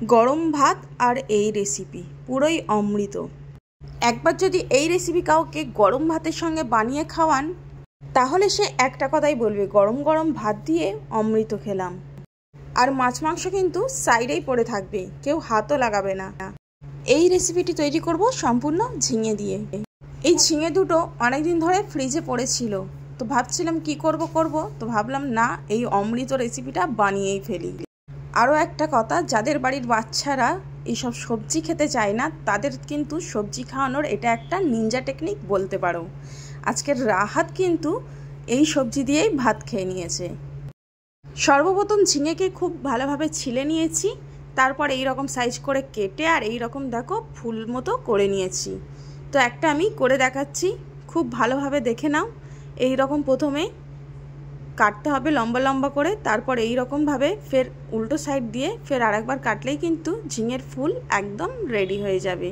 গরম ভাত আর এই রেসিপি পুরোই অমৃত। একবার যদি এই রেসিপি কাউকে গরম ভাতের সঙ্গে বানিয়ে খাওয়ান তাহলে সে একটা কথাই বলবে, গরম গরম ভাত দিয়ে অমৃত খেলাম। আর মাছ মাংস কিন্তু সাইডেই পড়ে থাকবে, কেউ হাতও লাগাবে না। এই রেসিপিটি তৈরি করব সম্পূর্ণ ঝিঙে দিয়ে। এই ঝিঙে দুটো অনেকদিন ধরে ফ্রিজে পড়েছিল, তো ভাবছিলাম কি করব তো ভাবলাম না, এই অমৃত রেসিপিটা বানিয়েই ফেলি। আরও একটা কথা, যাদের বাড়ির বাচ্চারা এইসব সবজি খেতে চায় না তাদের কিন্তু সবজি খাওয়ানোর এটা একটা নিনজা টেকনিক বলতে পারো। আজকের রাহাত কিন্তু এই সবজি দিয়েই ভাত খেয়ে নিয়েছে। সর্বপ্রথম ঝিঙেকে খুব ভালোভাবে ছিলে নিয়েছি, তারপর এই রকম সাইজ করে কেটে আর এই রকম দেখো ফুল মতো করে নিয়েছি। তো একটা আমি করে দেখাচ্ছি, খুব ভালোভাবে দেখে নাও। এই রকম প্রথমে কাটতে হবে লম্বা লম্বা করে, তারপর এই রকমভাবে ফের উল্টো সাইড দিয়ে ফের আরেকবার কাটলেই কিন্তু ঝিঙের ফুল একদম রেডি হয়ে যাবে।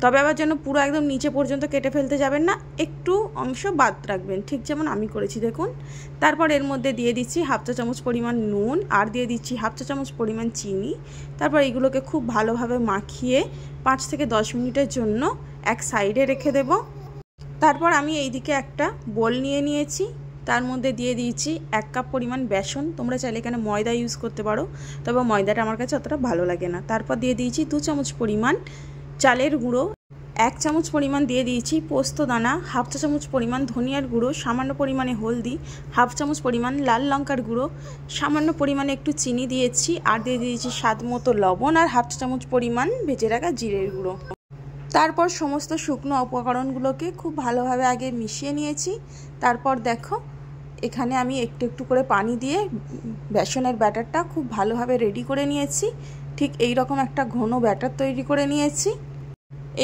তবে আবার যেন পুরো একদম নিচে পর্যন্ত কেটে ফেলতে যাবেন না, একটু অংশ বাদ রাখবেন, ঠিক যেমন আমি করেছি দেখুন। তারপর এর মধ্যে দিয়ে দিচ্ছি হাফ চা চামচ পরিমাণ নুন আর দিয়ে দিচ্ছি হাফ চা চামচ পরিমাণ চিনি। তারপর এইগুলোকে খুব ভালোভাবে মাখিয়ে 5 থেকে 10 মিনিটের জন্য এক সাইডে রেখে দেব। তারপর আমি এইদিকে একটা বোল নিয়ে নিয়েছি, তার মধ্যে দিয়ে দিয়েছি 1 কাপ পরিমাণ বেসন। তোমরা চাইলে এখানে ময়দা ইউজ করতে পারো, তবে ময়দাটা আমার কাছে অতটা ভালো লাগে না। তারপর দিয়ে দিয়েছি 2 চামচ পরিমাণ চালের গুঁড়ো, 1 চামচ পরিমাণ দিয়ে দিয়েছি পোস্ত দানা, হাফ চা চামচ পরিমাণ ধনিয়ার গুঁড়ো, সামান্য পরিমাণে হলদি, হাফ চামচ পরিমাণ লাল লঙ্কার গুঁড়ো, সামান্য পরিমাণে একটু চিনি দিয়েছি, আর দিয়ে দিয়েছি স্বাদ মতো লবণ আর হাফ চা চামচ পরিমাণ ভেজে রাখা জিরের গুঁড়ো। তারপর সমস্ত শুকনো উপকরণগুলোকে খুব ভালোভাবে আগে মিশিয়ে নিয়েছি। তারপর দেখো এখানে আমি একটু একটু করে পানি দিয়ে বেসনের ব্যাটারটা খুব ভালোভাবে রেডি করে নিয়েছি। ঠিক এই রকম একটা ঘন ব্যাটার তৈরি করে নিয়েছি।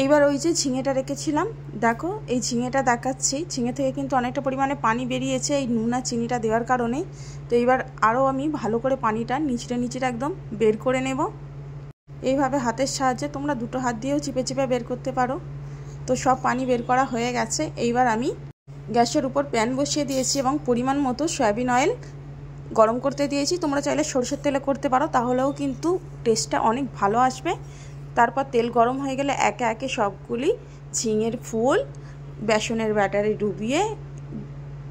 এইবার ওই যে ঝিঙেটা রেখেছিলাম, দেখো এই ঝিঙেটা দেখাচ্ছি, ঝিঙে থেকে কিন্তু অনেকটা পরিমাণে পানি বেরিয়েছে এই নুন আর চিনিটা দেওয়ার কারণে। তো এইবার আরও আমি ভালো করে পানিটা নিচটা একদম বের করে নেব। এইভাবে হাতের সাহায্যে, তোমরা দুটো হাত দিয়েও চিপে চিপে বের করতে পারো। তো সব পানি বের করা হয়ে গেছে। এইবার আমি গ্যাসের উপর প্যান বসিয়ে দিয়েছি এবং পরিমাণ মতো সয়াবিন অয়েল গরম করতে দিয়েছি। তোমরা চাইলে সরষের তেলে করতে পারো, তাহলেও কিন্তু টেস্টটা অনেক ভালো আসবে। তারপর তেল গরম হয়ে গেলে একে একে সবগুলি ঝিঙের ফুল বেসনের ব্যাটারে ডুবিয়ে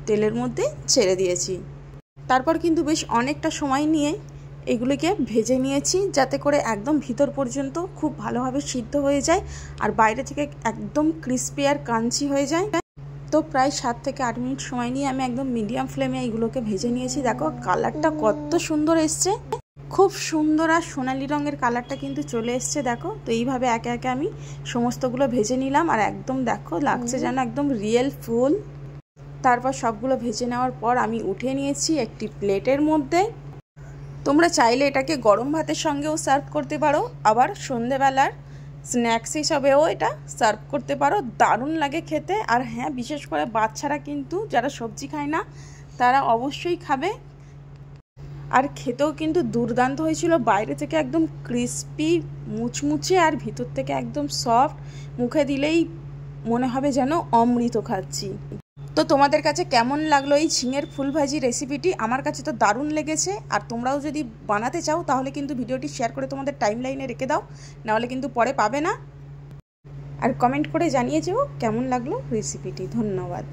তেলের মধ্যে ছেড়ে দিয়েছি। তারপর কিন্তু বেশ অনেকটা সময় নিয়ে এগুলিকে ভেজে নিয়েছি, যাতে করে একদম ভিতর পর্যন্ত খুব ভালোভাবে সিদ্ধ হয়ে যায় আর বাইরে থেকে একদম ক্রিস্পি আর ক্রাঞ্চি হয়ে যায়। তো প্রায় 7 থেকে 8 মিনিট সময় নিয়ে আমি একদম মিডিয়াম ফ্লেমে এইগুলোকে ভেজে নিয়েছি। দেখো কালারটা কত সুন্দর এসছে, খুব সুন্দর আর সোনালি রঙের কালারটা কিন্তু চলে এসছে দেখো। তো এইভাবে একে একে আমি সমস্তগুলো ভেজে নিলাম আর একদম দেখো লাগছে যেন একদম রিয়েল ফুল। তারপর সবগুলো ভেজে নেওয়ার পর আমি উঠিয়ে নিয়েছি একটি প্লেটের মধ্যে। তোমরা চাইলে এটাকে গরম ভাতের সঙ্গেও সার্ভ করতে পারো, আবার সন্ধেবেলার স্ন্যাক্স হিসাবেও এটা সার্ভ করতে পারো। দারুণ লাগে খেতে। আর হ্যাঁ, বিশেষ করে বাচ্চারা কিন্তু যারা সবজি খায় না তারা অবশ্যই খাবে। আর খেতেও কিন্তু দুর্দান্ত হয়েছিল, বাইরে থেকে একদম ক্রিস্পি মুচমুচে আর ভিতর থেকে একদম সফট, মুখে দিলেই মনে হবে যেন অমৃত খাচ্ছি। তো তোমাদের কাছে কেমন লাগলো এই ঝিঙের ফুল ভাজি রেসিপিটি? আমার কাছে তো দারুণ লেগেছে। আর তোমরাও যদি বানাতে চাও তাহলে কিন্তু ভিডিওটি শেয়ার করে তোমাদের টাইম লাইনে রেখে দাও, নাহলে কিন্তু পরে পাবে না। আর কমেন্ট করে জানিয়ে যেও কেমন লাগলো রেসিপিটি। ধন্যবাদ।